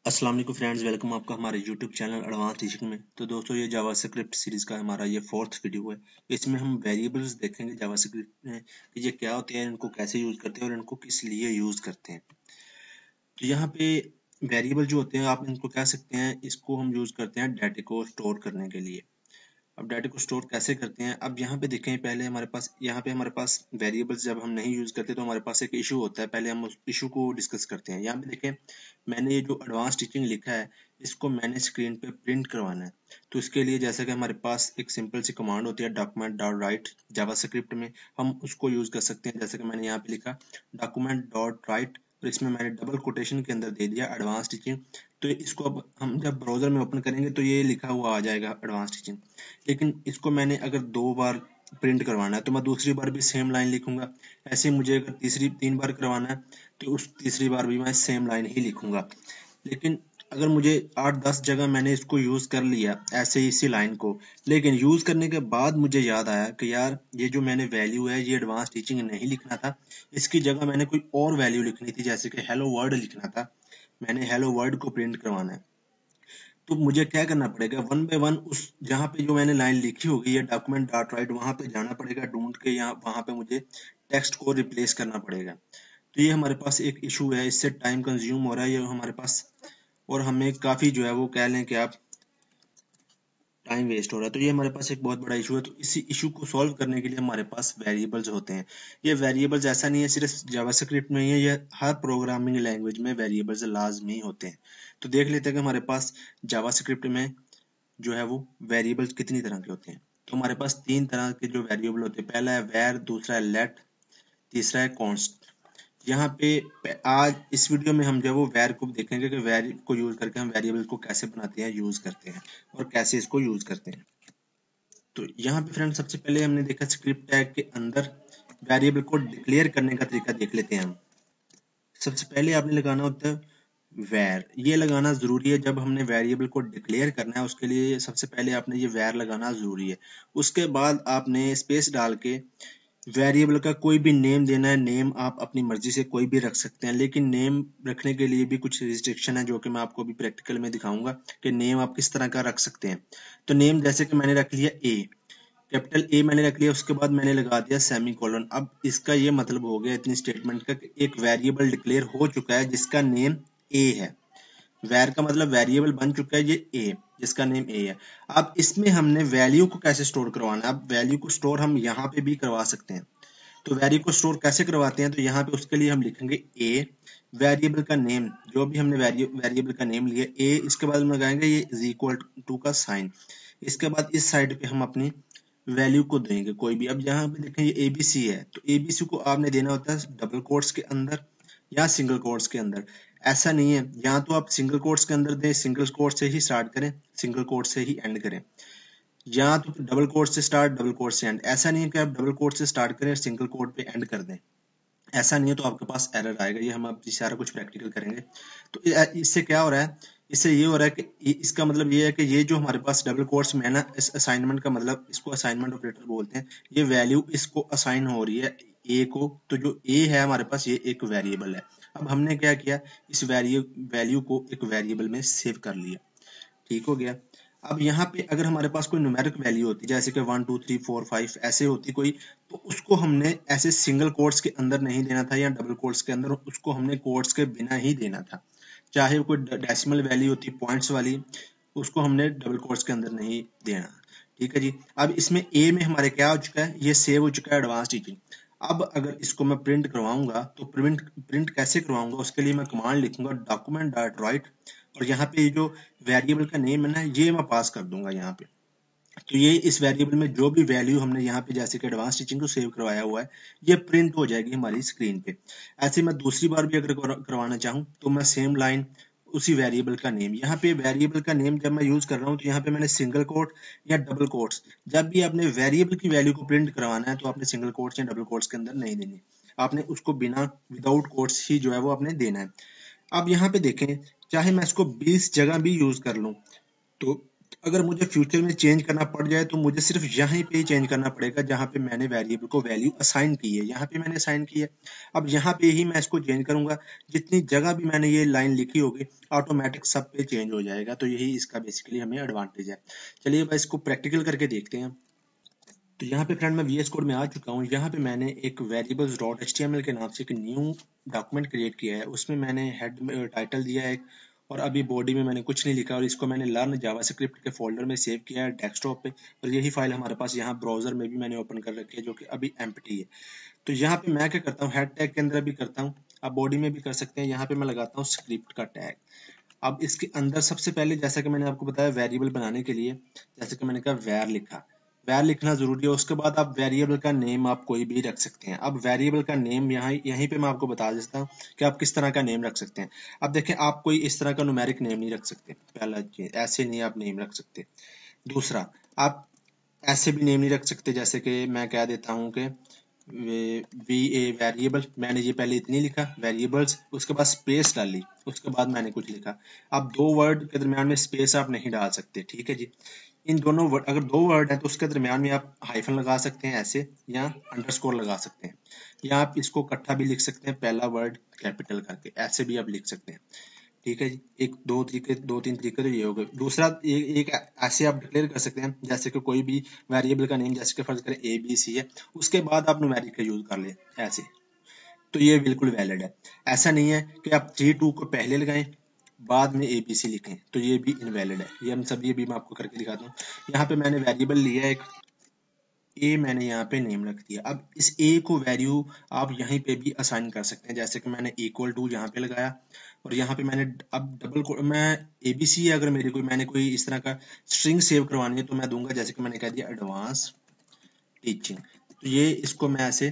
अस्सलाम वालेकुम friends, welcome आपका हमारे यूट्यूब चैनल एडवांस टीचिंग में। तो दोस्तों, ये जावास्क्रिप्ट सीरीज का हमारा ये 4th वीडियो है। इसमें हम वेरिएबल्स देखेंगे जावास्क्रिप्ट में कि ये क्या होते हैं, इनको कैसे यूज करते हैं और इनको किस लिए यूज करते हैं। तो यहाँ पे वेरिएबल जो होते हैं, आप इनको कह सकते हैं, इसको हम यूज करते हैं डाटा को स्टोर करने के लिए। अब डाटा को स्टोर कैसे करते हैं, अब यहाँ पे देखें, पहले हमारे पास वेरिएबल्स जब हम नहीं यूज करते तो हमारे पास एक इशू होता है। पहले हम उस इशू को डिस्कस करते हैं। यहाँ पे देखें, मैंने ये जो एडवांस टीचिंग लिखा है, इसको मैंने स्क्रीन पे प्रिंट करवाना है। तो इसके लिए जैसा कि हमारे पास एक सिंपल सी कमांड होती है डॉक्यूमेंट डॉट राइट, जावास्क्रिप्ट में हम उसको यूज कर सकते हैं। जैसे कि मैंने यहाँ पे लिखा डॉक्यूमेंट डॉट राइट और इसमें मैंने डबल कोटेशन के अंदर दे दिया एडवांस टीचिंग। तो इसको अब हम जब ब्राउजर में ओपन करेंगे तो ये लिखा हुआ आ जाएगा एडवांस टीचिंग। लेकिन इसको मैंने अगर 2 बार प्रिंट करवाना है तो मैं दूसरी बार भी सेम लाइन लिखूंगा। ऐसे ही मुझे अगर 3 बार करवाना है तो उस तीसरी बार भी मैं सेम लाइन ही लिखूंगा। लेकिन अगर मुझे 8-10 जगह मैंने इसको यूज कर लिया ऐसे ही इसी लाइन को, लेकिन यूज करने के बाद मुझे याद आया कि यार ये जो मैंने वैल्यू है ये एडवांस टीचिंग नहीं लिखना था, इसकी जगह मैंने कोई और वैल्यू लिखनी थी, जैसे कि हेलो वर्ल्ड लिखना था। मैंने हेलो वर्ल्ड को प्रिंट करवाना है। तो मुझे क्या करना पड़ेगा, वन बाय वन उस जहाँ पे जो मैंने लाइन लिखी होगी ये डॉक्यूमेंट डॉट राइट, वहां पे जाना पड़ेगा ढूंढ के, यहाँ वहां पे मुझे टेक्स्ट को रिप्लेस करना पड़ेगा। तो ये हमारे पास एक इशू है, इससे टाइम कंज्यूम हो रहा है ये हमारे पास, और हमें काफी जो है वो कह लें कि आप टाइम वेस्ट हो रहा है। तो ये हमारे पास एक बहुत बड़ा इशू है। तो इसी इशू को सॉल्व करने के लिए हमारे पास वेरिएबल्स होते हैं। ये वेरिएबल्स ऐसा नहीं है सिर्फ जावास्क्रिप्ट में ही है, ये हर प्रोग्रामिंग लैंग्वेज में वेरिएबल्स लाजमी होते हैं। तो देख लेते हैं कि हमारे पास जावास्क्रिप्ट में जो है वो वेरिएबल्स कितनी तरह के होते हैं। तो हमारे पास 3 तरह के जो वेरिएबल होते हैं, पहला है वैर, दूसरा है लेट, तीसरा है कॉन्स्ट। यहाँ पे आज इस वीडियो में हम जो है वो वैर को देखेंगे कि वैर को यूज करके हम वेरिएबल को कैसे बनाते हैं, यूज करते हैं और कैसे इसको यूज करते हैं। तो यहाँ पे फ्रेंड सबसे पहले हमने देखा स्क्रिप्ट टैग के अंदर वेरिएबल को डिक्लेयर करने का तरीका देख लेते हैं हम। सबसे पहले आपने लगाना होता है वैर। ये लगाना जरूरी है जब हमने वेरिएबल को डिक्लेयर करना है, उसके लिए सबसे पहले आपने ये वैर लगाना जरूरी है। उसके बाद आपने स्पेस डाल के वेरिएबल का कोई भी नेम देना है। नेम आप अपनी मर्जी से कोई भी रख सकते हैं, लेकिन नेम रखने के लिए भी कुछ रिस्ट्रिक्शन है जो कि मैं आपको अभी प्रैक्टिकल में दिखाऊंगा कि नेम आप किस तरह का रख सकते हैं। तो नेम जैसे कि मैंने रख लिया ए, कैपिटल ए मैंने रख लिया, उसके बाद मैंने लगा दिया सेमी कोलन। अब इसका ये मतलब हो गया इतनी स्टेटमेंट का कि एक वेरिएबल डिक्लेयर हो चुका है जिसका नेम ए है। वैर का मतलब वेरिएबल बन चुका है ये ए, जिसका नेम ए है। अब इसमें हमने वैल्यू को कैसे स्टोर करवाना है, अब वैल्यू को स्टोर हम यहाँ पे भी करवा सकते हैं। तो वैल्यू को स्टोर कैसे करवाते हैं, तो यहाँ पे उसके लिए हम लिखेंगे ए, वेरिएबल का नेम जो भी हमने वेरिएबल का नेम लिया ए, इसके बाद हम लगाएंगे ये इज इक्वल टू का साइन। इसके बाद इस साइड पे हम अपनी वैल्यू को देंगे कोई भी। अब यहाँ पे देखें ये एबीसी है, तो एबीसी को आपने देना होता है डबल कोट्स के अंदर या सिंगल कोट्स के अंदर। ऐसा नहीं है, यहाँ तो आप सिंगल कोट्स के अंदर दें, सिंगल कोट से ही स्टार्ट करें, सिंगल कोट से ही एंड करें, या तो डबल कोट से स्टार्ट डबल कोट से एंड। ऐसा नहीं है कि आप डबल कोट से स्टार्ट करें सिंगल कोट पे एंड कर दें, ऐसा नहीं है, तो आपके पास एरर आएगा। ये हम अब सारा कुछ प्रैक्टिकल करेंगे। तो इससे क्या हो रहा है, इससे ये हो रहा है कि इसका मतलब ये है कि ये जो हमारे पास डबल कोट्स में है ना, इस असाइनमेंट का मतलब, इसको असाइनमेंट ऑपरेटर बोलते हैं। ये वैल्यू इसको असाइन हो रही है ए को, तो जो ए है हमारे पास ये एक वेरिएबल है। अब हमने क्या किया, इस वैल्यू को एक वेरिएबल में सेव कर लिया, ठीक हो गया। अब यहाँ पे अगर हमारे पास कोई न्यूमेरिक वैल्यू होती जैसे कि 1 2 3 4 5 ऐसे होती कोई, तो उसको हमने ऐसे सिंगल कोट्स के अंदर नहीं देना था या डबल कोट्स के अंदर, उसको हमने कोट्स के बिना ही देना था। चाहे वो कोई डेसिमल वैल्यू होती पॉइंट्स वाली, उसको हमने डबल कोट्स के अंदर नहीं देना। ठीक है जी। अब इसमें ए में हमारे क्या हो चुका है, ये सेव हो चुका है एडवांस टीचिंग। अब अगर इसको मैं प्रिंट करवाऊंगा तो प्रिंट कैसे करवाऊंगा, उसके लिए मैं कमांड लिखूंगा डॉक्यूमेंट डॉट राइट, और यहाँ पे जो वेरिएबल का नेम है ना ये मैं पास कर दूंगा यहाँ पे। तो ये इस वेरिएबल में जो भी वैल्यू हमने यहाँ पे जैसे कि एडवांस टीचिंग को सेव करवाया हुआ है ये प्रिंट हो जाएगी हमारी स्क्रीन पे। ऐसे मैं दूसरी बार भी अगर करवाना चाहूँ तो मैं सेम लाइन उसी वेरिएबल का नेम, यहाँ पे वेरिएबल का नेम जब मैं यूज कर रहा हूँ तो यहाँ पे मैंने सिंगल कोट या डबल कोट्स, जब भी आपने वेरिएबल की वैल्यू को प्रिंट करवाना है तो आपने सिंगल कोट्स या डबल कोट्स के अंदर नहीं देनी, आपने उसको बिना विदाउट कोट्स ही जो है वो आपने देना है। अब यहाँ पे देखें, चाहे मैं इसको 20 जगह भी यूज कर लूं तो अगर मुझे फ्यूचर में चेंज करना पड़ जाए तो मुझे सिर्फ यहीं पे ही चेंज करना पड़ेगा जहां पे मैंने वेरिएबल को वैल्यू असाइन की है, यहाँ पे मैंने असाइन की है। अब यहाँ पे ही मैं इसको चेंज करूंगा, जितनी जगह भी मैंने ये लाइन लिखी होगी ऑटोमेटिक सब पे चेंज हो जाएगा। तो यही इसका बेसिकली हमें एडवांटेज है। चलिए मैं इसको प्रैक्टिकल करके देखते हैं। तो यहाँ पे फ्रेंड मैं VS कोड में आ चुका हूँ। यहाँ पे मैंने एक वेरिएबल्स डॉट HTML के नाम से एक न्यू डॉक्यूमेंट क्रिएट किया है। उसमें मैंने हेड टाइटल दिया है और अभी बॉडी में मैंने कुछ नहीं लिखा और इसको मैंने लर्न जावास्क्रिप्ट के फोल्डर में सेव किया है डेस्कटॉप पे। और यही फाइल हमारे पास यहाँ ब्राउजर में भी मैंने ओपन कर रखी है जो कि अभी एम्प्टी है। तो यहाँ पे मैं क्या करता हूँ, हेड टैग के अंदर भी करता हूँ, आप बॉडी में भी कर सकते हैं। यहाँ पे मैं लगाता हूँ स्क्रिप्ट का टैग। अब इसके अंदर सबसे पहले जैसा कि मैंने आपको बताया वेरिएबल बनाने के लिए, जैसे कि मैंने कहा वैर लिखा, वैर लिखना जरूरी है। उसके बाद आप वेरिएबल का नेम आप कोई भी रख सकते हैं। अब वेरिएबल का नेम यहाँ यहीं पे मैं आपको बता देता हूँ कि आप किस तरह का नेम रख सकते हैं। अब देखें, आप कोई इस तरह का न्यूमेरिक नेम नहीं रख सकते, पहला चीज ऐसे नहीं आप नेम रख सकते। दूसरा, आप ऐसे भी नेम नहीं रख सकते, जैसे कि मैं कह देता हूँ कि वेरिएबल, मैंने ये पहले इतनी लिखा वेरिएबल्स, उसके बाद स्पेस डाली, उसके बाद मैंने कुछ लिखा। अब दो वर्ड के दरमियान में स्पेस आप नहीं डाल सकते, ठीक है जी। इन दोनों वर्ड, अगर दो वर्ड है तो उसके दरमियान में आप हाइफन लगा सकते हैं ऐसे, या अंडरस्कोर लगा सकते हैं, या आप इसको इकट्ठा भी लिख सकते हैं, पहला वर्ड कैपिटल करके, ऐसे भी आप लिख सकते हैं। ठीक है जी, एक दो तरीके, दो तीन तरीके तो ये हो गए। दूसरा एक ऐसे आप डिक्लेयर कर सकते हैं, जैसे कि कोई भी वेरिएबल का नेम, जैसे कि फर्ज करें ABC है, उसके बाद आप न्यूमेरिक का यूज कर ले ऐसे, तो ये बिल्कुल वैलिड है। ऐसा नहीं है कि आप 3 2 को पहले लगाएं बाद में ABC लिखें, तो ये भी इनवैलिड है। ये हम सब, ये भी मैं आपको करके दिखाता हूँ। यहाँ पे मैंने वेरिएबल लिया एक ए, मैंने यहाँ पे नेम रख दिया। अब इस ए को वैल्यू आप यहीं पे भी असाइन कर सकते हैं, जैसे कि मैंने इक्वल टू यहाँ पे लगाया और यहाँ पे मैंने अब मैं ABC अगर मेरी कोई, मैंने कोई इस तरह का स्ट्रिंग सेव करवानी है तो मैं दूंगा, जैसे कि मैंने कह दिया एडवांस टीचिंग। तो ये इसको मैं ऐसे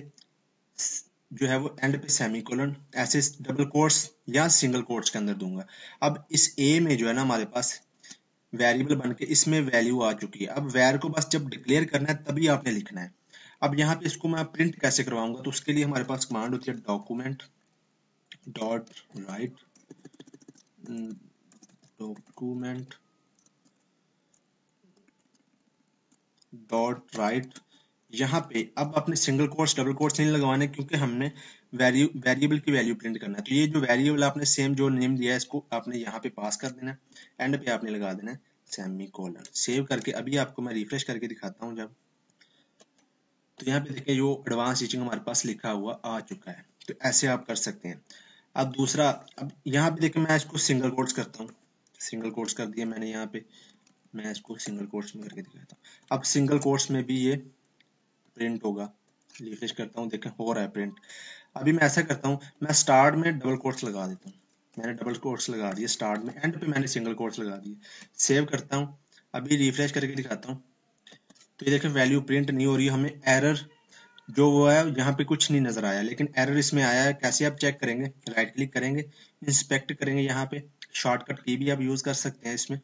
जो है वो एंड पे सेमीकोलन, ऐसे डबल कोट्स या सिंगल कोट्स के अंदर दूंगा। अब इस ए में जो है ना हमारे पास वेरिएबल बन के इसमें वैल्यू आ चुकी है। अब वैर को बस जब डिक्लेयर करना है तभी आपने लिखना है। अब यहाँ पे इसको मैं प्रिंट कैसे करवाऊंगा, तो उसके लिए हमारे पास कमांड होती है document dot right, document dot right. यहाँ पे अब अपने सिंगल कोट्स डबल कोट्स नहीं लगवाने, क्योंकि हमने वेरिएबल की वैल्यू प्रिंट करना है। तो ये जो वेरिएबल आपने सेम जो नेम दिया है इसको आपने यहाँ पे पास कर देना है, एंड पे आपने लगा देना है सेमीकोलन। सेव करके अभी आपको मैं रिफ्रेश करके दिखाता हूँ जब, तो यहाँ पे देखिए जो एडवांस टीचिंग हमारे पास लिखा हुआ आ चुका है। तो ऐसे आप कर सकते हैं। अब दूसरा, अब यहाँ पे देखिए मैं इसको सिंगल कोट्स करता हूँ, सिंगल कोट्स कर दिया मैंने यहाँ पे, मैं इसको सिंगल कोट्स में करके दिखाता हूँ। अब सिंगल कोट्स में भी ये प्रिंट होगा, रिफ्रेश करता हूँ, देखें हो रहा है प्रिंट। अभी मैं ऐसा करता हूँ, मैं स्टार्ट में डबल कोट्स लगा देता हूँ, मैंने डबल कोट्स लगा दिए स्टार्ट में, एंड पे मैंने सिंगल कोट्स लगा दिए। सेव करता हूँ, अभी रिफ्रेश करके दिखाता हूँ, तो ये देखें वैल्यू प्रिंट नहीं हो रही, हमें एरर जो वो है यहाँ पे कुछ नहीं नजर आया, लेकिन एरर इसमें आया है। कैसे आप चेक करेंगे, राइट क्लिक करेंगे, इंस्पेक्ट करेंगे, यहाँ पे शॉर्टकट की भी आप यूज कर सकते हैं इसमें।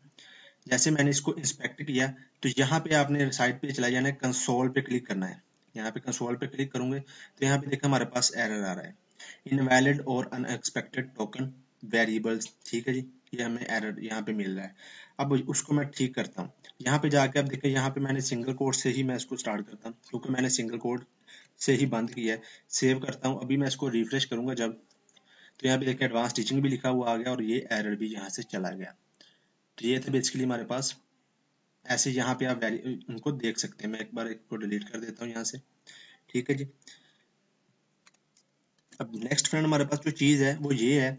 जैसे मैंने इसको इंस्पेक्ट किया तो यहाँ पे आपने साइड पे चला जाना है, कंसोल पे क्लिक करना है। यहाँ पे कंसोल पे क्लिक करूंगे तो यहाँ पे देखा हमारे पास एरर आ रहा है, इनवैलिड और अनएक्सपेक्टेड टोकन वेरिएबल्स, ठीक है जी, ये हमें एरर यहाँ पे मिल रहा है। अब उसको मैं ठीक करता हूँ, यहाँ पे जाके आप देखें, यहाँ पे मैंने सिंगल कोड से ही मैं इसको स्टार्ट करता हूँ, क्योंकि मैंने सिंगल कोड से ही बंद किया है। सेव करता हूँ, अभी मैं इसको रिफ्रेश करूंगा जब, तो यहाँ पे देखिए एडवांस टीचिंग भी लिखा हुआ आ गया और ये एरर भी यहाँ से चला गया। तो ये था बेसिकली हमारे पास, ऐसे यहाँ पे आप उनको देख सकते हैं। मैं एक बार इसको डिलीट कर देता हूँ यहाँ से, ठीक है जी। अब नेक्स्ट फ्रेंड हमारे पास जो चीज है वो ये है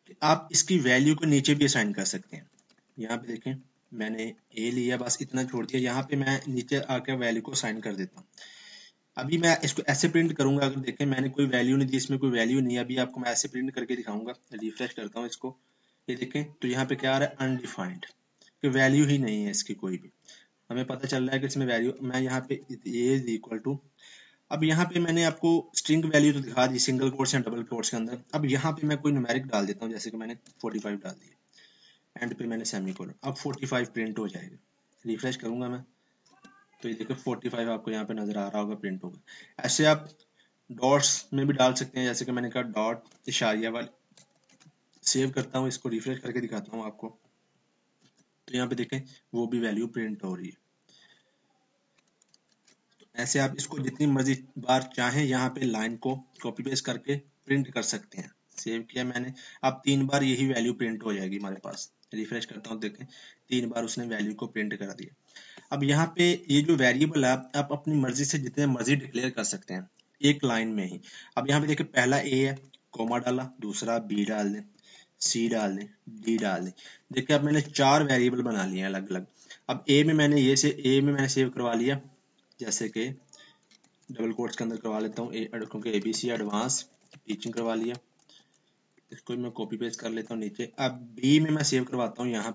कि आप इसकी वैल्यू को नीचे भी असाइन कर सकते हैं। यहाँ पे देखें मैंने ए लिया, बस इतना छोड़ दिया, यहाँ पे मैं नीचे आकर वैल्यू को असाइन कर देता हूँ। अभी मैं इसको ऐसे प्रिंट करूंगा, अगर देखें मैंने कोई वैल्यू नहीं दी, इसमें कोई वैल्यू नहीं है, अभी आपको मैं ऐसे प्रिंट करके दिखाऊंगा। रिफ्रेश करता हूँ इसको, ये देखें तो यहाँ पे क्या आ रहा है, अनडिफाइंड, कि वैल्यू ही नहीं है इसकी कोई भी। हमें पता चल रहा है कि इसमें वैल्यू, मैं यहाँ पे ए इज इक्वल टू, अब यहाँ पे मैंने आपको स्ट्रिंग वैल्यू तो दिखा दी सिंगल कोट्स या डबल कोट्स के अंदर। अब यहाँ पे मैं कोई न्यूमेरिक डाल देता हूँ, जैसे कि मैंने 45 डाल दिया, एंड पे मैंने सेमीकोलन, अब 45 प्रिंट हो जाएगा। रिफ्रेश करूंगा मैं तो ये देखो 45 आपको यहाँ पे नजर आ रहा होगा, प्रिंट होगा। ऐसे आप डॉट्स में भी डाल सकते हैं, जैसे कि मैंने कहा डॉट इशारिया वाली। सेव करता हूँ इसको, रिफ्रेश करके दिखाता हूँ आपको, तो यहाँ पे देखें वो भी वैल्यू प्रिंट हो रही है। तो ऐसे आप इसको जितनी मर्जी बार चाहें यहाँ पे लाइन को कॉपी पेस्ट करके प्रिंट कर सकते हैं। सेव किया मैंने, अब 3 बार यही वैल्यू प्रिंट हो जाएगी हमारे पास। रिफ्रेश करता हूँ, देखें 3 बार उसने वैल्यू को प्रिंट कर दिया। अब यहाँ पे ये जो वेरिएबल है आप अपनी मर्जी से जितने मर्जी डिक्लेयर कर सकते हैं एक लाइन में ही। अब यहाँ पे देखिए पहला ए है, कोमा डाला, दूसरा बी डाल दें, सी डाल दें, डी डाल दें। देखिए अब मैंने 4 वेरिएबल बना लिए अलग अलग। अब ए में मैंने सेव करवा लिया, जैसे कि डबल कोट्स के अंदर करवा लेता हूँ क्योंकि ABC एडवांस टीचिंग करवा लिया। इसको मैं कॉपी पेस्ट कर लेता हूँ नीचे। अब बी में मैं सेव करवाता हूँ, यहाँ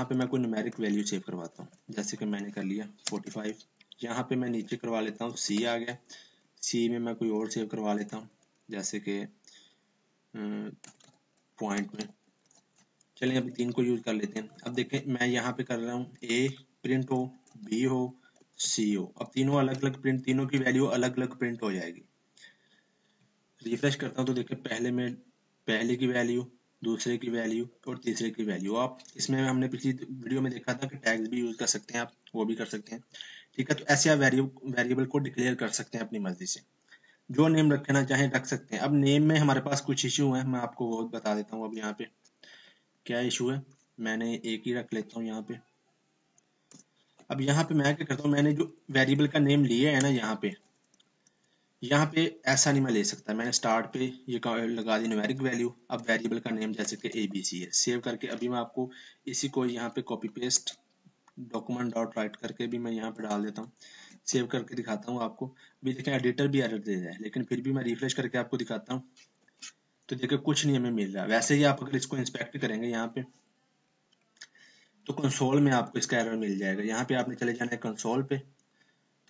पे मैं कोई न्यूमेरिक वैल्यू सेव करवाता हूँ, जैसे कि मैंने कर लिया 45। यहाँ पे मैं नीचे करवा लेता हूँ सी आ गया, सी में मैं कोई और सेव करवा लेता हूँ, जैसे कि पॉइंट में। चलिए अभी 3 को यूज कर लेते हैं। अब देखें मैं यहाँ पे कर रहा हूँ ए प्रिंट हो, बी हो, सी हो। अब तीनों अलग अलग प्रिंट, तीनों की वैल्यू अलग अलग प्रिंट हो जाएगी। रिफ्रेश करता हूँ तो देखिए पहले की वैल्यू, दूसरे की वैल्यू और तीसरे की वैल्यू। आप इसमें हमने पिछली वीडियो में देखा था कि टैग्स भी यूज कर सकते हैं, आप वो भी कर सकते हैं। ठीक है, तो ऐसे आप वेरिएबल को डिक्लेयर कर सकते हैं अपनी मर्जी से, जो नेम रखना चाहें रख सकते हैं। अब नेम में हमारे पास कुछ इश्यू है, मैं आपको वो बता देता हूँ। अब यहाँ पे क्या इशू है, मैंने एक ही रख लेता हूँ यहाँ पे। अब यहाँ पे मैं क्या करता हूँ, मैंने जो वेरिएबल का नेम लिया है ना यहाँ पे ऐसा नहीं मैं ले सकता। मैंने स्टार्ट पे ये लगा दी न्यूमेरिक वैल्यू। अब वेरिएबल का नेम जैसे कि ABC है, सेव करके अभी मैं आपको इसी को यहाँ पे copy paste document dot right करके भी मैं यहाँ पे डाल देता हूँ, सेव करके दिखाता हूँ आपको। अभी देखें एडिटर भी एरर दे रहा है, लेकिन फिर भी मैं रिफ्रेश करके आपको दिखाता हूँ। तो देखिए कुछ नहीं हमें मिल रहा। वैसे ही आप अगर इसको इंस्पेक्ट करेंगे यहाँ पे तो कंसोल में आपको इसका एरर मिल जाएगा। यहाँ पे आपने चले जाना है कंसोल पे,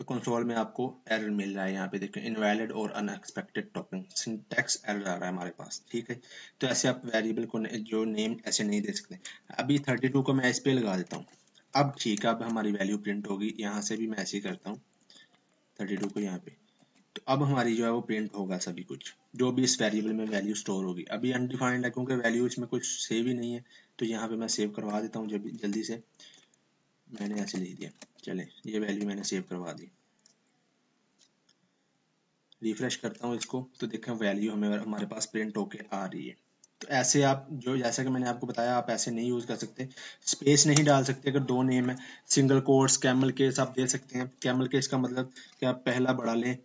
तो कंसोल में आपको एरर मिल रहा है। यहाँ पे देखें इनवैलिड और अनएक्सपेक्टेड टोकन, सिंटैक्स एरर आ रहा है हमारे पास। ठीक है, तो ऐसे आप वेरिएबल को जो नेम ऐसे नहीं दे सकते। अभी 32 को मैं इस पे लगा देता हूँ। अब ठीक है, अब हमारी वैल्यू प्रिंट होगी। यहाँ से भी मैं ऐसे ही करता हूँ 32 को यहाँ पे, तो अब हमारी जो है वो प्रिंट होगा सभी कुछ, जो भी इस वेरिएबल में वैल्यू स्टोर होगी। अभी अनडिफाइंड है क्योंकि वैल्यू इसमें कुछ सेव ही नहीं है, तो यहाँ पे मैं सेव करवा देता हूँ जल्दी से। मैंने ऐसे लिख दिया, चले ये वैल्यू मैंने सेव करवा दी। रिफ्रेश करता हूँ इसको तो देखें वैल्यू हमारे पास प्रिंट होके आ रही है। तो ऐसे आप जो, जैसा कि मैंने आपको बताया, आप ऐसे नहीं यूज कर सकते। स्पेस नहीं डाल सकते अगर 2 नेम है। सिंगल कोट्स, कैमल केस आप दे सकते हैं। कैमल केस का मतलब कि आप पहला बड़ा लें,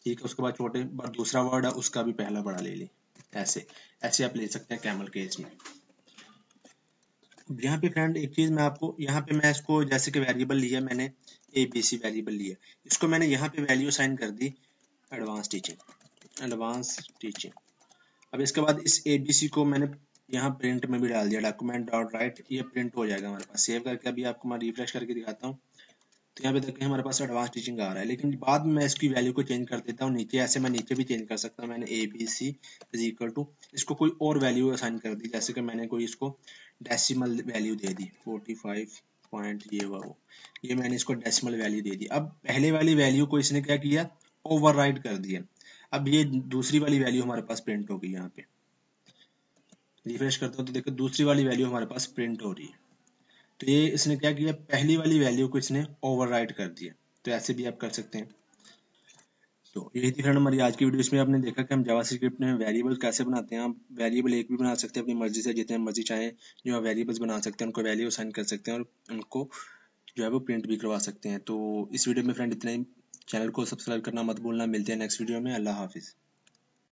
ठीक है, उसके बाद छोटे, दूसरा वर्ड है उसका भी पहला बड़ा ले लें। ऐसे ऐसे आप ले सकते हैं कैमल केस में। यहाँ पे फ्रेंड एक चीज मैं आपको, यहाँ पे मैं इसको जैसे कि वेरिएबल लिया मैंने, ABC वेरिएबल लिया, इसको मैंने यहाँ पे वैल्यू असाइन कर दी एडवांस टीचिंग। अब इसके बाद इस ABC को मैंने यहाँ प्रिंट में भी डाल दिया, डॉक्यूमेंट डॉट राइट, ये प्रिंट हो जाएगा हमारे पास। सेव करके अभी आपको मैं रिफ्रेश करके दिखाता हूँ, तो यहाँ पे देखें हमारे पास एडवांस टीचिंग आ रहा है। लेकिन बाद में मैं इसकी वैल्यू को चेंज कर देता हूँ नीचे। ऐसे मैं नीचे भी चेंज कर सकता हूँ। मैंने ABC इज इक्वल टू, इसको कोई और वैल्यू असाइन कर दी, जैसे कि मैंने कोई इसको डेसिमल वैल्यू दे दी 45 पॉइंट ये मैंने इसको डेसिमल वैल्यू दे दी। अब पहले वाली वैल्यू को इसने क्या किया, ओवरराइड कर दिया। अब ये दूसरी वाली वैल्यू हमारे पास प्रिंट हो गई। यहाँ पे रिफ्रेश करता हूँ तो देखो दूसरी वाली वैल्यू हमारे पास प्रिंट हो रही है। तो ये इसने क्या किया, पहली वाली वैल्यू को इसने ओवरराइड कर दिया। तो ऐसे भी आप कर सकते हैं। तो यही थी फ्रेंड हमारी आज की वीडियो। इसमें आपने देखा कि हम जावास्क्रिप्ट में वेरिएबल कैसे बनाते हैं। आप वेरिएबल एक भी बना सकते हैं अपनी मर्जी से, जितने मर्जी चाहे जो आप वेरिएबल्स बना सकते हैं उनको वैल्यू असाइन कर सकते हैं और उनको जो है वो प्रिंट भी करवा सकते हैं। तो इस वीडियो में फ्रेंड इतना ही। चैनल को सब्सक्राइब करना मत भूलना। मिलते हैं नेक्स्ट वीडियो में। अल्लाह हाफिज़।